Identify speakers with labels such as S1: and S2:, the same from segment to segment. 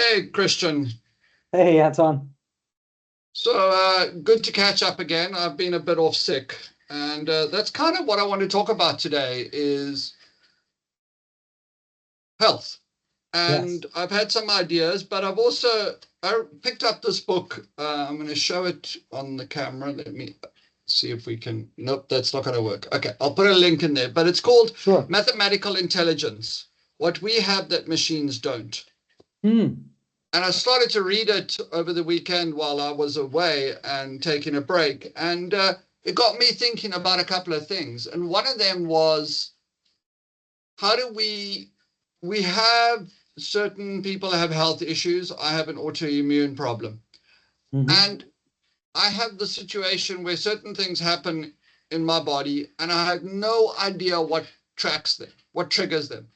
S1: Hey, Christian.
S2: Hey, Anton.
S1: Good to catch up again. I've been a bit off sick, and that's kind of what I want to talk about today is health.
S2: Yes,
S1: And I've had some ideas, but I picked up this book. I'm going to show it on the camera. Let me see if we can. Nope, that's not going to work. Okay, I'll put a link in there, but it's called
S2: sure.
S1: Mathematical Intelligence: What We Have That Machines Don't.
S2: Hmm.
S1: And I started to read it over the weekend while I was away and taking a break. And it got me thinking about a couple of things. And one of them was how do we have certain people have health issues. I have an autoimmune problem.
S2: Hmm.
S1: And I have the situation where certain things happen in my body and I have no idea what tracks them, what triggers them.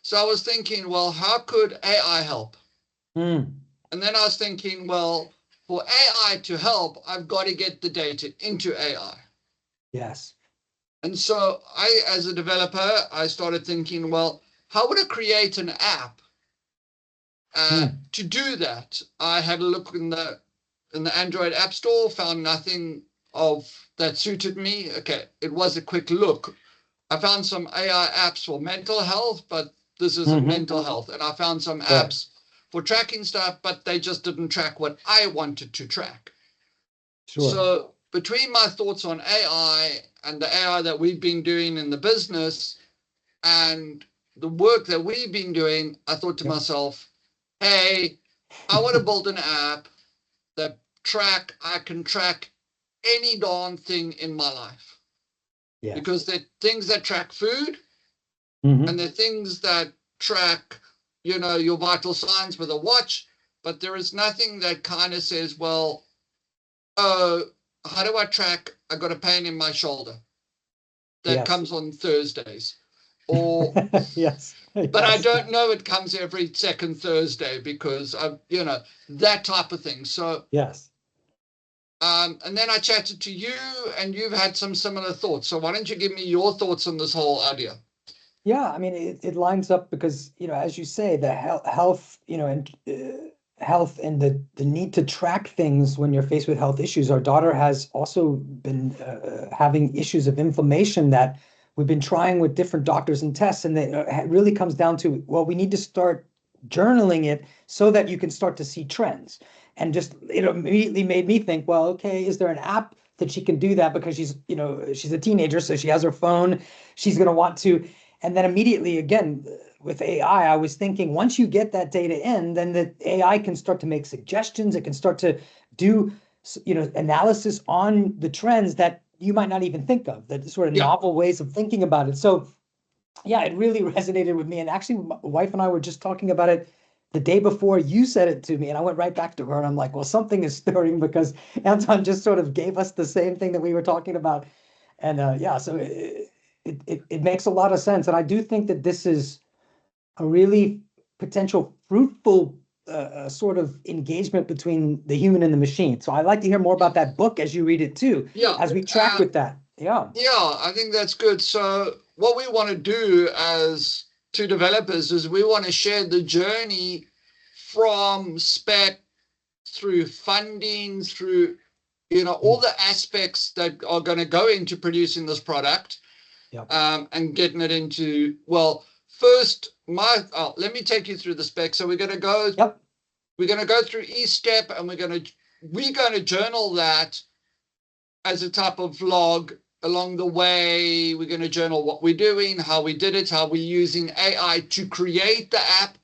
S1: So I was thinking, well, how could AI help?
S2: Hmm.
S1: And then I was thinking, well, for AI to help, I've got to get the data into AI.
S2: Yes.
S1: And so as a developer, I started thinking, well, how would I create an app
S2: Hmm.
S1: to do that? I had a look in the Android App Store, found nothing of that suited me. Okay, it was a quick look. I found some AI apps for mental health, but this isn't
S2: Hmm.
S1: mental health. And I found some
S2: Right.
S1: apps for tracking stuff, but they just didn't track what I wanted to track.
S2: Sure.
S1: So between my thoughts on AI and the AI that we've been doing in the business and the work that we've been doing, I thought to
S2: Yep.
S1: myself, hey, I want to build an app that I can track any darn thing in my life.
S2: Yes.
S1: Because they're things that track food and
S2: Hmm.
S1: they're things that track, your vital signs with a watch, but there is nothing that kind of says, well, oh, how do I track? I got a pain in my shoulder that
S2: Yes.
S1: comes on Thursdays, or
S2: Yes.
S1: but I
S2: Yes.
S1: don't know it comes every second Thursday because that type of thing. So,
S2: Yes.
S1: and then I chatted to you, and you've had some similar thoughts. So why don't you give me your thoughts on this whole idea?
S2: Yeah, I mean, it lines up because, as you say, the health, and health and the need to track things when you're faced with health issues. Our daughter has also been having issues of inflammation that we've been trying with different doctors and tests, and it really comes down to, well, we need to start journaling it so that you can start to see trends. And just it immediately made me think, well, okay, is there an app that she can do that because she's a teenager, so she has her phone, she's going to want to. And then immediately again with AI, I was thinking once you get that data in, then the AI can start to make suggestions. It can start to do analysis on the trends that you might not even think of, that sort of
S1: Yeah.
S2: novel ways of thinking about it. So yeah, it really resonated with me. And actually, my wife and I were just talking about it the day before you said it to me, and I went right back to her and I'm like, well, something is stirring because Anton just sort of gave us the same thing that we were talking about. And yeah, so it makes a lot of sense. And I do think that this is a really potential fruitful sort of engagement between the human and the machine. So I'd like to hear more about that book as you read it too,
S1: Yeah.
S2: as we track with that. Yeah.
S1: Yeah, I think that's good. So, what we want to do as two developers is we want to share the journey from spec through funding, through, all
S2: Mm.
S1: the aspects that are going to go into producing this product,
S2: Yep.
S1: and getting it into, well, first, let me take you through the spec. So,
S2: Yep.
S1: we're going to go through each step and we're going to journal that as a type of vlog along the way. We're going to journal what we're doing, how we did it, how we're using AI to create the app,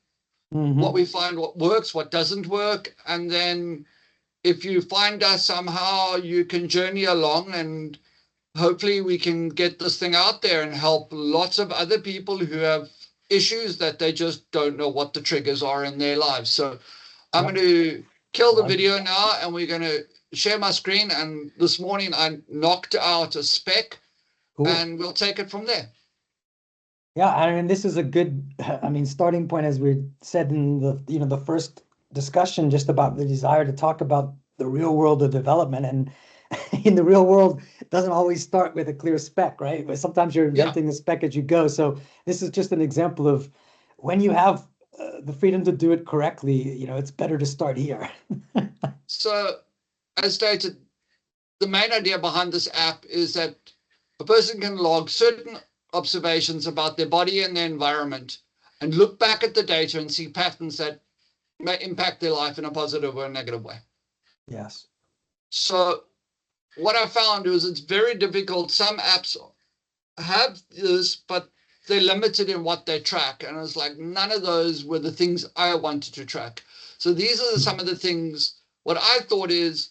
S1: what
S2: Hmm.
S1: we find, what works, what doesn't work. And then if you find us somehow, you can journey along and hopefully we can get this thing out there and help lots of other people who have issues that they just don't know what the triggers are in their lives. So I'm going
S2: Yep.
S1: to kill the
S2: Like,
S1: video now and we're going to share my screen. And this morning I knocked out a spec
S2: cool.
S1: and we'll take it from there.
S2: Yeah, I mean, this is a good, I mean, starting point, as we said in the first discussion, just about the desire to talk about the real world of development. And in the real world, it doesn't always start with a clear spec, right? Sometimes you're
S1: Yeah.
S2: inventing the spec as you go. So this is just an example of when you have the freedom to do it correctly, it's better to start here.
S1: So, as stated, the main idea behind this app is that a person can log certain observations about their body and their environment and look back at the data and see patterns that may impact their life in a positive or a negative way.
S2: Yes.
S1: So what I found was it's very difficult. Some apps have this, but they're limited in what they track. And it's like none of those were the things I wanted to track. So these are some of the things. What I thought is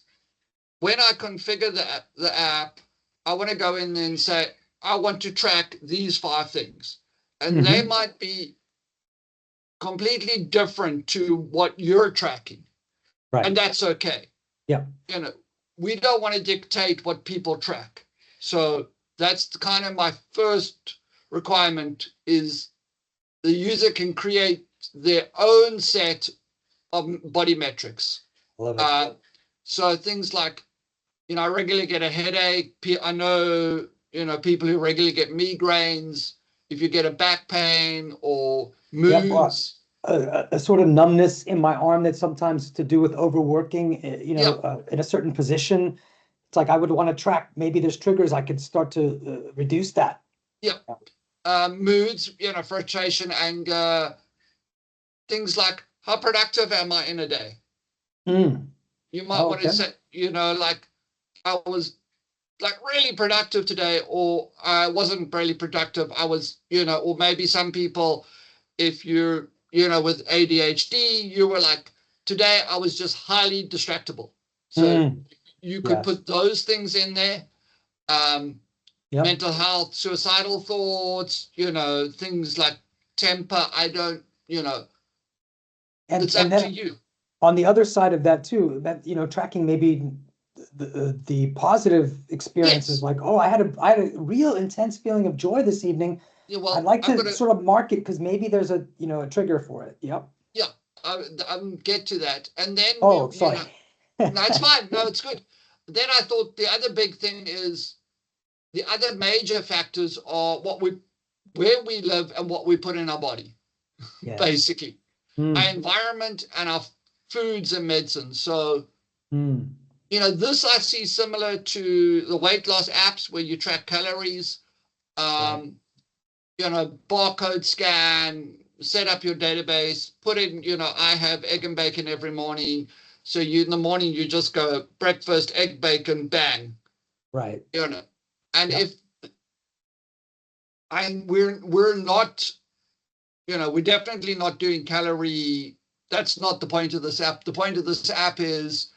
S1: when I configure the app, I want to go in and say, I want to track these 5 things. And they might be completely different to what you're tracking.
S2: Right.
S1: And that's okay.
S2: Yeah.
S1: We don't want to dictate what people track. So that's kind of my first requirement is the user can create their own set of body metrics.
S2: Love it.
S1: So things like, I regularly get a headache. I know, people who regularly get migraines. If you get a back pain or moods.
S2: A sort of numbness in my arm that's sometimes to do with overworking, in a certain position. It's like I would want to track, maybe there's triggers I could start to reduce that.
S1: Yeah. Moods, frustration, anger, things like how productive am I in a day? You might want to say, like I was like really productive today, or I wasn't really productive. I was, or maybe some people, if you're, with ADHD, you were like, today I was just highly distractible. So you could put those things in there. Mental health, suicidal thoughts, things like temper. I don't, it's up to you.
S2: On the other side of that too, that, tracking maybe the positive experiences, like, oh, I had a real intense feeling of joy this evening. Yeah, well, I'd like to sort of mark it because maybe there's a trigger for it. Yep.
S1: Yeah, I'll get to that, and then.
S2: Oh, sorry.
S1: No, it's fine. No, it's good. Then I thought the other big thing is the other major factors are where we live and what we put in our body, basically, our environment and our foods and medicines. So. This I see similar to the weight loss apps where you track calories, barcode scan, set up your database, put in, I have egg and bacon every morning. So in the morning, you just go breakfast, egg, bacon, bang.
S2: Right.
S1: And if we're not, we're definitely not doing calorie. That's not the point of this app. The point of this app is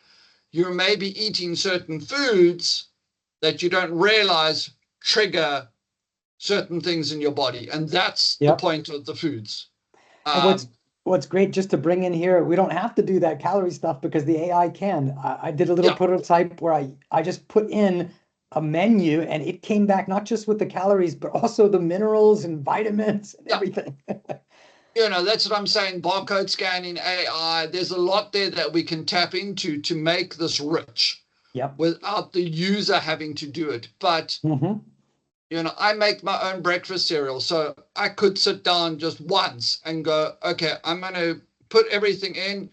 S1: you're maybe eating certain foods that you don't realize trigger certain things in your body. And that's the point of the foods.
S2: And what's great, just to bring in here, we don't have to do that calorie stuff because the AI can. I did a little prototype where I just put in a menu and it came back not just with the calories, but also the minerals and vitamins and everything.
S1: That's what I'm saying. Barcode scanning, AI, there's a lot there that we can tap into to make this rich without the user having to do it. But, I make my own breakfast cereal. So I could sit down just once and go, okay, I'm going to put everything in,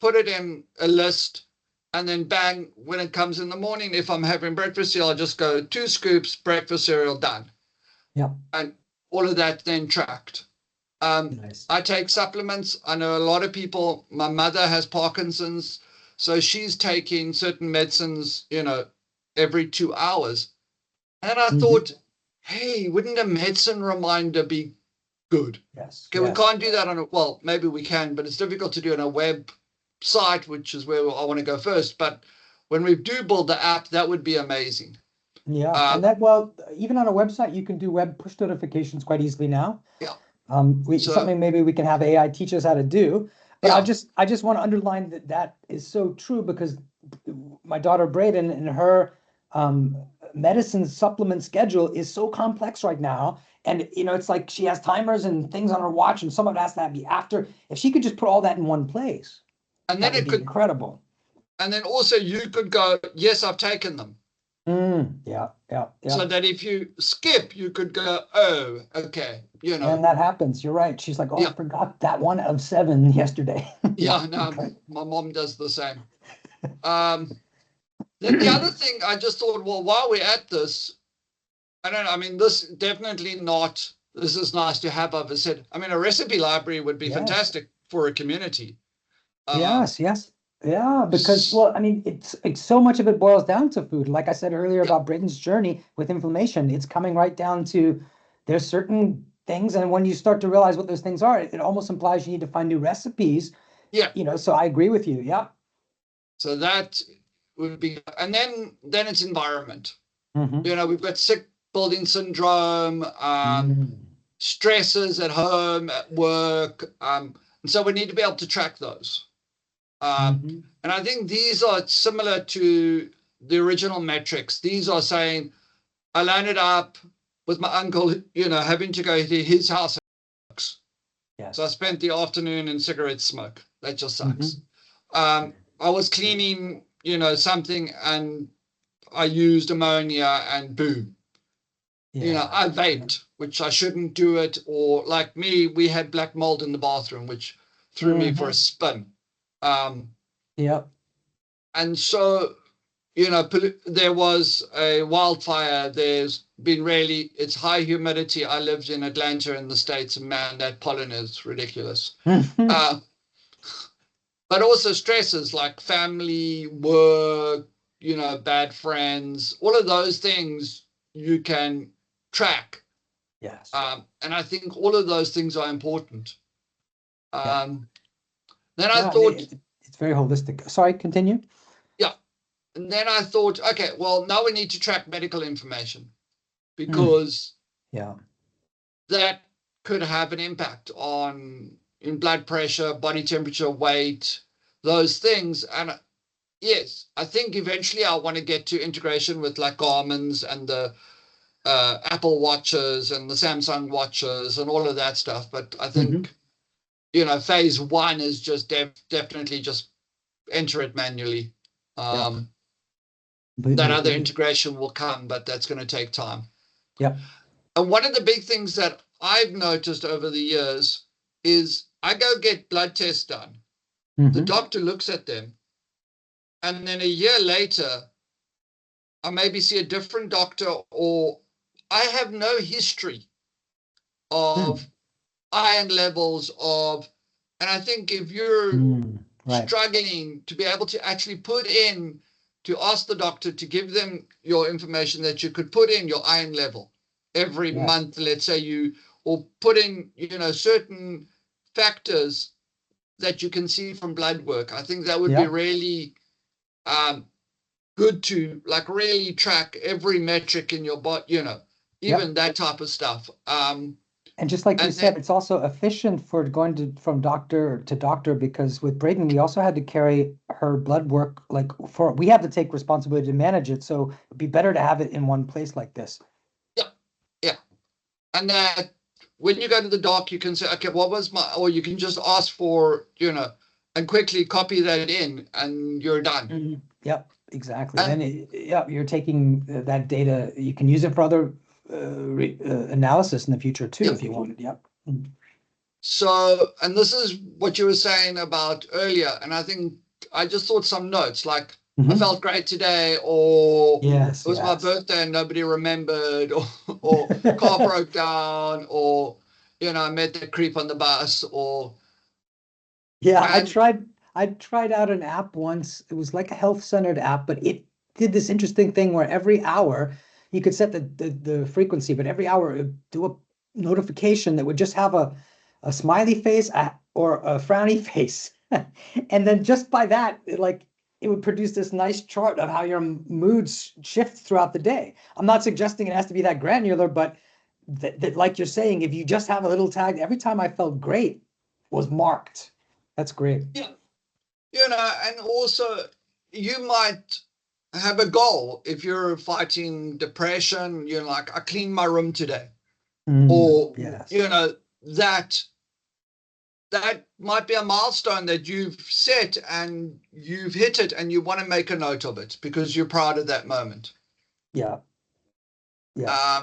S1: put it in a list, and then bang, when it comes in the morning, if I'm having breakfast cereal, I'll just go 2 scoops, breakfast cereal, done.
S2: Yeah.
S1: And all of that then tracked.
S2: Nice.
S1: I take supplements. I know a lot of people, my mother has Parkinson's, so she's taking certain medicines, every 2 hours. And I thought, hey, wouldn't a medicine reminder be good?
S2: Yes.
S1: Okay, we can't do that maybe we can, but it's difficult to do on a website, which is where I want to go first. But when we do build the app, that would be amazing.
S2: Yeah, and even on a website, you can do web push notifications quite easily now.
S1: Yeah.
S2: Something maybe we can have AI teach us how to do. But I just want to underline that is so true because my daughter Brayden and her medicine supplement schedule is so complex right now. And, it's like she has timers and things on her watch and some of it has to be after. If she could just put all that in one place,
S1: and then
S2: it could be incredible.
S1: And then also you could go, yes, I've taken them.
S2: Yeah, yeah,
S1: So
S2: yeah.
S1: that if you skip, you could go, oh, okay,
S2: And that happens. You're right. She's like, oh, I
S1: yeah,
S2: forgot that one of seven yesterday. Yeah.
S1: yeah, no,
S2: Okay.
S1: my mom does the same. Um, then the other thing I just thought, well, while we're at this, I don't know, I mean, this definitely not, this is nice to have, I've said, I mean, a recipe library would be
S2: Yes.
S1: fantastic for a community. Um,
S2: Yes, yes. Yeah, because well, I mean, it's so much of it boils down to food. Like I said earlier
S1: yeah,
S2: about Brayton's journey with inflammation, it's coming right down to there's certain things, and when you start to realize what those things are, it almost implies you need to find new recipes,
S1: yeah.
S2: so I agree with you. Yeah.
S1: So that would be, and then it's environment.
S2: Hmm.
S1: We've got sick building syndrome,
S2: Mm.
S1: stresses at home, at work, and so we need to be able to track those. Um,
S2: Hmm.
S1: and I think these are similar to the original metrics. These are saying I landed up with my uncle, having to go to his house. So I
S2: Yes.
S1: spent the afternoon in cigarette smoke. That just sucks.
S2: Hmm.
S1: I was cleaning, something and I used ammonia and boom.
S2: Yeah.
S1: I vaped, which I shouldn't do it. Or like me, we had black mold in the bathroom, which threw me for a
S2: Hmm.
S1: spin. Um,
S2: Yep.
S1: and so, there was a wildfire. There's been it's high humidity. I lived in Atlanta in the States, and man, that pollen is ridiculous. Uh, but also stresses like family, work, bad friends, all of those things you can track.
S2: Yes.
S1: And I think all of those things are important.
S2: Yeah.
S1: Um, then I
S2: Yeah.
S1: thought,
S2: It's very holistic. Sorry, continue.
S1: yeah. And then I thought, okay, well, now we need to track medical information
S2: Mm.
S1: because
S2: Yeah.
S1: that could have an impact on in blood pressure, body temperature, weight, those things. And yes, I think eventually I want to get to integration with like Garmin's and the Apple watches and the Samsung watches and all of that stuff. But I
S2: Hmm.
S1: think, phase one is just definitely just enter it manually.
S2: Yep.
S1: That
S2: Completely
S1: other
S2: agree.
S1: integration will come, but that's going to take time.
S2: Yep.
S1: And one of the big things that I've noticed over the years is I go get blood tests done. The
S2: Hmm.
S1: doctor looks at them, and then a year later, I maybe see a different doctor, or I have no history of
S2: Mm.
S1: iron levels and I think if you're
S2: Mm. Right.
S1: struggling to be able to actually put in, to ask the doctor to give them your information that you could put in your iron level every
S2: Yes.
S1: month, let's say or put in, certain factors that you can see from blood work. I think that would be
S2: Yep.
S1: really um, good to like really track every metric in your body,
S2: Yep.
S1: even that type of stuff.
S2: And just like you
S1: And then,
S2: said, it's also efficient for going from doctor to doctor because with Braden, we also had to carry her blood work. We have to take responsibility to manage it. So it'd be better to have it in one place like this.
S1: yeah, yeah. And when you go to the doc, you can say, okay, what was or you can just ask for, and quickly copy that in and you're done.
S2: Mhm. Yep, exactly.
S1: And
S2: Yeah, you're taking that data. You can use it for other analysis in the future too,
S1: yeah,
S2: if you wanted. Yep. Mm.
S1: and this is what you were saying about earlier. And I think I just thought some notes like, I
S2: Hmm.
S1: felt great today, or
S2: Yes,
S1: it was my
S2: yes.
S1: birthday and nobody remembered, or car broke down, or, I met the creep on the bus,
S2: Yeah,
S1: and
S2: I tried out an app once. It was like a health-centered app, but it did this interesting thing where every hour you could set the frequency, but every hour it would do a notification that would just have a smiley face or a frowny face. And then just by that, it would produce this nice chart of how your moods shift throughout the day. I'm not suggesting it has to be that granular, but that like you're saying, if you just have a little tag, every time I felt great was marked. That's great.
S1: yeah, and also you might have a goal if you're fighting depression. You're like, I cleaned my room today, or
S2: Yes.
S1: that might be a milestone that you've set and you've hit it, and you want to make a note of it because you're proud of that moment.
S2: Yeah. Yeah.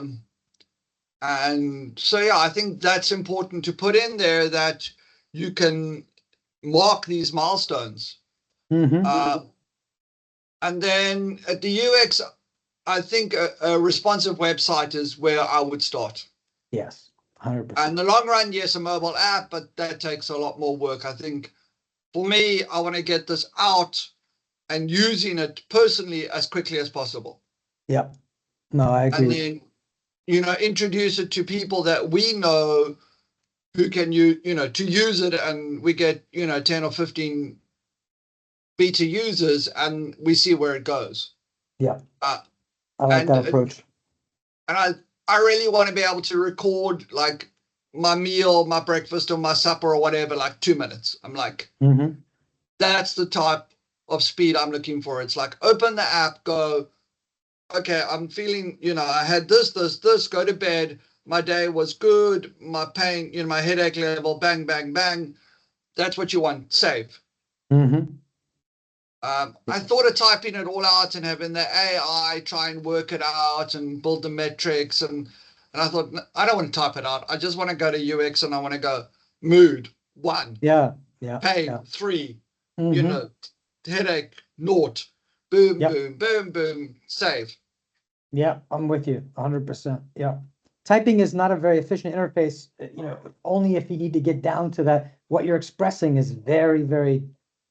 S1: And so, yeah, I think that's important to put in there, that you can mark these milestones.
S2: Mm-hmm.
S1: And then at the UX, I think a responsive website is where I would start.
S2: Yes. 100%.
S1: And in the long run, yes, a mobile app, but that takes a lot more work. I think for me, I want to get this out and using it personally as quickly as possible.
S2: Yep. No, I
S1: And
S2: agree.
S1: then, introduce it to people that we know who can to use it, and we get 10 or 15 beta users, and we see where it goes.
S2: Yeah.
S1: uh,
S2: I like
S1: and
S2: that
S1: and
S2: approach.
S1: I really want to be able to record like my meal, my breakfast, or my supper, or whatever, like 2 minutes. I'm like,
S2: Mm-hmm.
S1: that's the type of speed I'm looking for. It's like, open the app, go, okay, I'm feeling, I had this, go to bed. My day was good. My pain, my headache level, bang, bang, bang. That's what you want. Save.
S2: Mm-hmm.
S1: I thought of typing it all out and having the AI try and work it out and build the metrics. And I thought, I don't want to type it out. I just want to go to UX and I want to go mood 1,
S2: Yeah. Yeah.
S1: pain
S2: Yeah.
S1: 3, you
S2: Mm-hmm.
S1: know, headache 0, boom,
S2: Yep.
S1: boom, boom, boom, save.
S2: Yeah, I'm with you 100%. Yeah. Typing is not a very efficient interface, only if you need to get down to that. What you're expressing is very, very
S1: Yeah.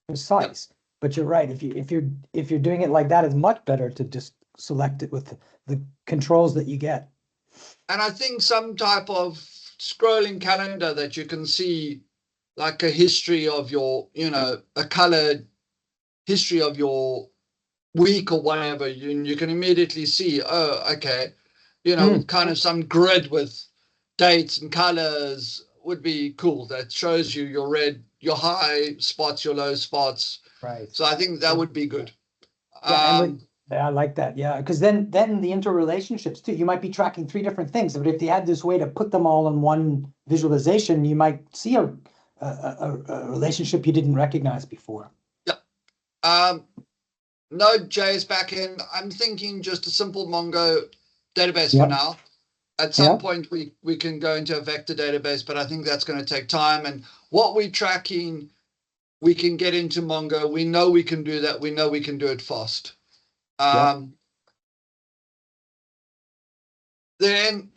S2: precise. But you're right. If you're doing it like that, it's much better to just select it with the controls that you get.
S1: And I think some type of scrolling calendar that you can see, like a history of your, a colored history of your week or whatever, you can immediately see, oh, okay,
S2: Mm,
S1: kind of some grid with dates and colors would be cool. That shows you your high spots, your low spots.
S2: right.
S1: So I think that would be good.
S2: Yeah,
S1: Um,
S2: yeah, I like that. Yeah, because then the interrelationships too. You might be tracking three different things, but if you had this way to put them all in one visualization, you might see a relationship you didn't recognize before.
S1: yeah. Um, Node.js backend. I'm thinking just a simple Mongo database for
S2: Yep.
S1: now. At some
S2: Yep.
S1: point, we can go into a vector database, but I think that's going to take time. And what we're tracking, we can get into Mongo. We know we can do that. We know we can do it fast.
S2: Yep.
S1: Then,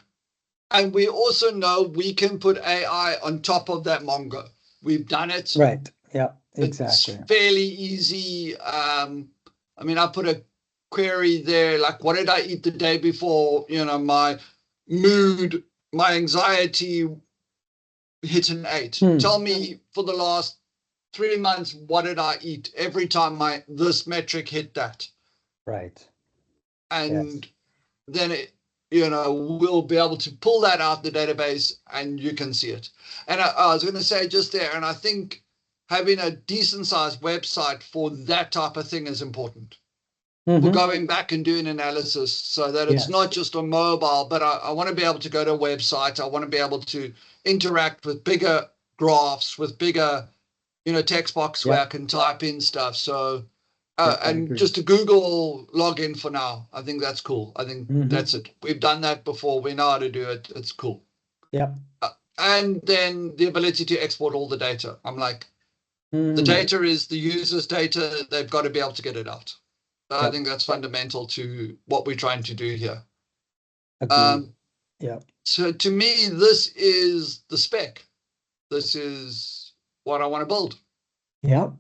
S1: and we also know we can put AI on top of that Mongo. We've done it.
S2: Right. Yeah.
S1: It's
S2: Exactly.
S1: fairly easy. I mean, I put a query there, like, what did I eat the day before? My mood, my anxiety hit an 8.
S2: Hmm.
S1: Tell me for the last 3 months, what did I eat every time this metric hit that?
S2: Right. Yes.
S1: And then we'll be able to pull that out the database and you can see it. And I was going to say just there, and I think having a decent sized website for that type of thing is important. For
S2: Mm-hmm.
S1: going back and doing analysis, so that it's
S2: Yes.
S1: not just on mobile, but I want to be able to go to a website. I want to be able to interact with bigger graphs, with bigger, text box where I
S2: Yep.
S1: can type in stuff. So,
S2: Yep. I
S1: and
S2: agree.
S1: just a Google login for now. I think that's cool. I think
S2: Mm-hmm.
S1: that's it. We've done that before. We know how to do it. It's cool.
S2: Yep.
S1: And then the ability to export all the data. I'm like, the data is the user's data. They've got to be able to get it out. I
S2: Yep.
S1: think that's fundamental to what we're trying to do here.
S2: Agreed. Yeah.
S1: So to me, this is the spec. This is what I want to build.
S2: Yep.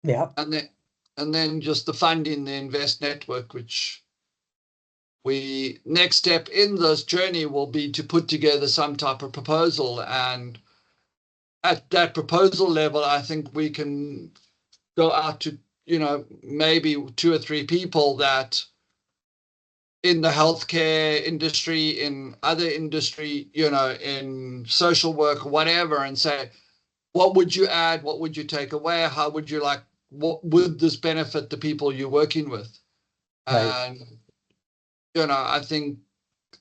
S2: Yep.
S1: And then just the funding, the Invest Network, which next step in this journey will be to put together some type of proposal. And at that proposal level, I think we can go out to, maybe 2 or 3 people that in the healthcare industry, in other industry, in social work, whatever, and say, what would you add? What would you take away? How would you what would this benefit the people you're working with?
S2: Right.
S1: And, I think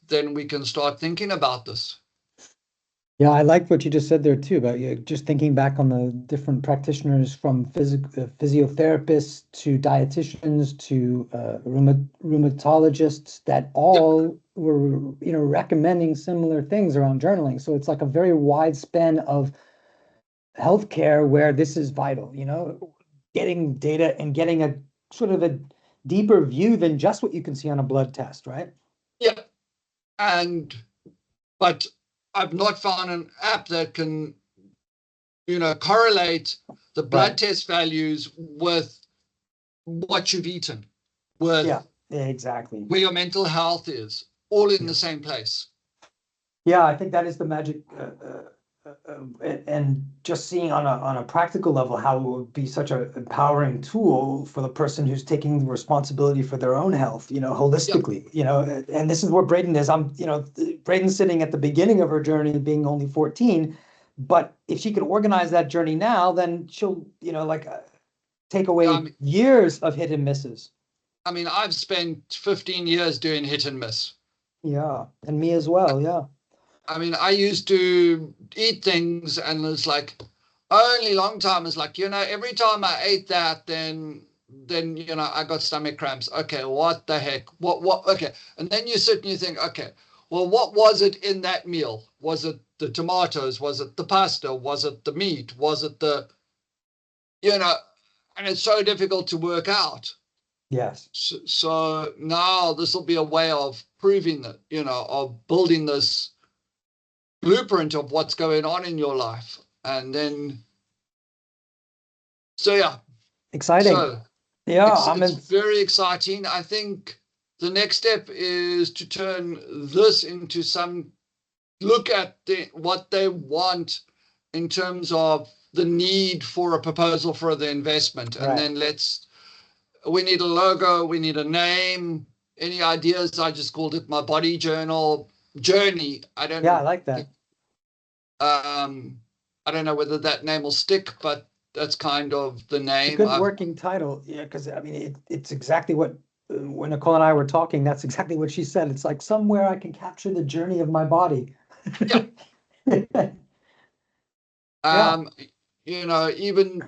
S1: then we can start thinking about this.
S2: Yeah, I like what you just said there too, about just thinking back on the different practitioners from physiotherapists to dietitians to rheumatologists that
S1: Yeah,
S2: all were, recommending similar things around journaling. So it's like a very wide span of healthcare where this is vital, getting data and getting a sort of a deeper view than just what you can see on a blood test, right?
S1: yeah. And but I've not found an app that can, correlate the blood
S2: Right.
S1: test values with what you've eaten, with
S2: Yeah, exactly.
S1: where your mental health is, all in
S2: Yeah.
S1: the same place.
S2: Yeah, I think that is the magic, and just seeing on a practical level how it would be such an empowering tool for the person who's taking responsibility for their own health,
S1: Yeah,
S2: holistically, and this is where Braden is. Braden's sitting at the beginning of her journey, being only 14, but if she could organize that journey now, then she'll, take
S1: yeah.
S2: away years of hit and misses.
S1: I've spent 15 years doing hit and miss.
S2: Yeah, and me as well. Yeah.
S1: I used to eat things and it's like only long time is like, every time I ate that, then I got stomach cramps. Okay, what the heck? What okay. And then you sit and you think, okay, well, what was it in that meal? Was it the tomatoes? Was it the pasta? Was it the meat? Was it you know, and it's so difficult to work out.
S2: Yes.
S1: So now this will be a way of proving that, of building this blueprint of what's going on in your life. And then, so yeah,
S2: Exciting.
S1: so
S2: Yeah,
S1: it's very exciting. I think the next step is to turn this into look at what they want in terms of the need for a proposal for the investment. And
S2: right.
S1: then we need a logo, we need a name. Any ideas? I just called it my body journal journey.
S2: Yeah, I like that.
S1: I don't know whether that name will stick, but that's kind of the
S2: It's a
S1: name.
S2: good working title. Yeah, because it's exactly what when Nicole and I were talking, that's exactly what she said. It's like somewhere I can capture the journey of my body.
S1: Yeah.
S2: Yeah.
S1: Even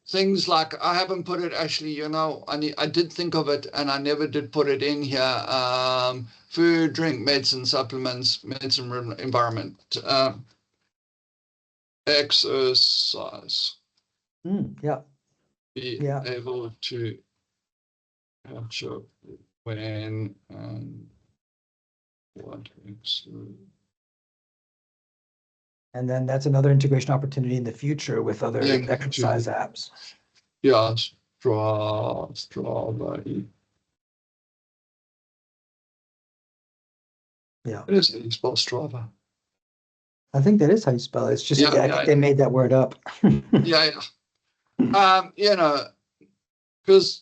S1: things like I haven't put it actually, I did think of it and I never did put it in here. Food, drink, medicine, supplements, medicine, environment, exercise.
S2: Yeah.
S1: Be
S2: Yeah.
S1: able to capture when and what
S2: And then that's another integration opportunity in the future with other
S1: into
S2: exercise apps.
S1: yeah, Strava.
S2: Yeah.
S1: It is how you spell Strava.
S2: I think that is how you spell it. It's just I think they made that word up.
S1: Yeah. Because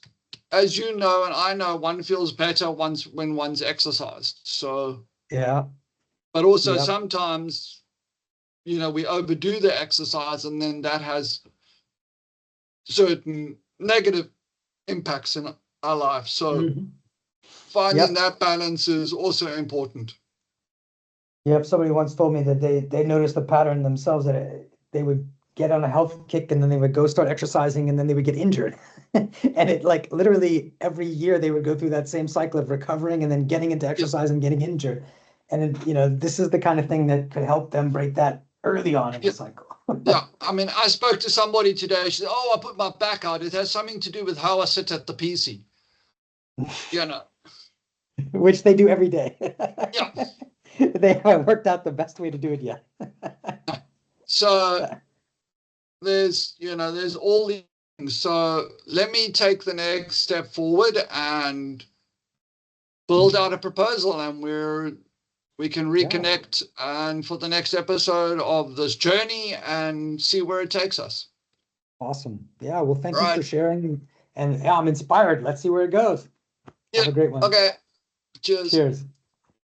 S1: as you know, and I know, one feels better when one's exercised. So,
S2: Yeah.
S1: but also
S2: Yeah.
S1: sometimes, we overdo the exercise and then that has certain negative impacts in our life. So finding
S2: Yep.
S1: that balance is also important.
S2: Yep. Somebody once told me that they noticed the pattern themselves that they would get on a health kick and then they would go start exercising and then they would get injured. And it like literally every year they would go through that same cycle of recovering and then getting into exercise and getting injured. And this is the kind of thing that could help them break that early on in the cycle.
S1: Yeah. I spoke to somebody today. She said, "Oh, I put my back out. It has something to do with how I sit at the PC."
S2: Which they do every day.
S1: Yeah.
S2: They haven't worked out the best way to do it yet.
S1: So there's all these things. So let me take the next step forward and build out a proposal, and we can reconnect and for the next episode of this journey and see where it takes us.
S2: Awesome. Yeah. Well, thank you for sharing. And yeah, I'm inspired. Let's see where it goes.
S1: Yeah.
S2: Have a great one.
S1: Okay. Cheers.
S2: Cheers.